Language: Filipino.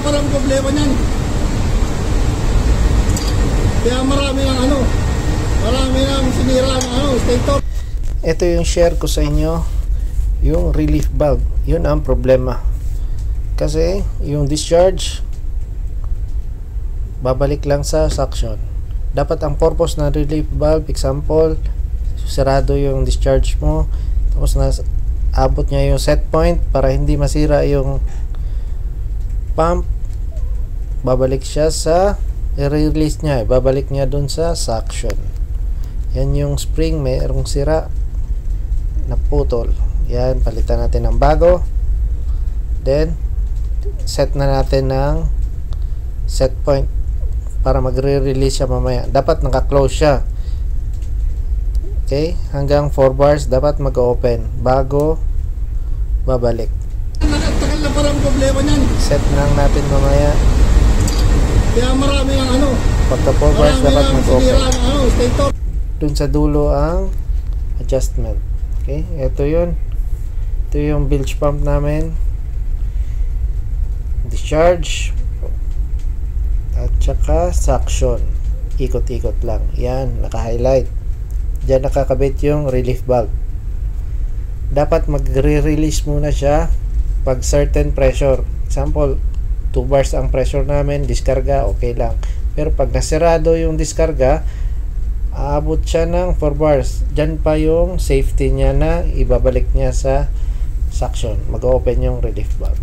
parang problema niyan. Kaya marami ng sinira ng stator. Ito yung share ko sa inyo, yung relief valve. Yun ang problema. Kasi yung discharge babalik lang sa suction. Dapat ang purpose ng relief valve, example, sarado yung discharge mo, tapos abot niya yung set point para hindi masira yung pump, babalik siya sa i-release niya, babalik niya dun sa suction. Yan yung spring, mayroong sira, naputol. Yan, palitan natin ng bago. Then set na natin ng set point para magre-release siya mamaya. Dapat naka-close siya. Okay, hanggang 4 bars dapat mag-open bago babalik. Tagal na parang problema niyan. Set na lang natin mamaya. Kaya marami ng pagka 4 bars dapat mag-open. Stator. Dun sa dulo ang adjustment. Okay, ito yun. Ito yung bilge pump namin. Discharge at saka suction. Ikot-ikot lang. Yan, naka-highlight. Diyan nakakabit yung relief valve. Dapat magre-release muna siya pag certain pressure. Example, 2 bars ang pressure namin, diskarga, okay lang. Pero pag nasirado yung diskarga, aabot siya ng 4 bars. Diyan pa yung safety niya na ibabalik niya sa suction. Mag-open yung relief valve.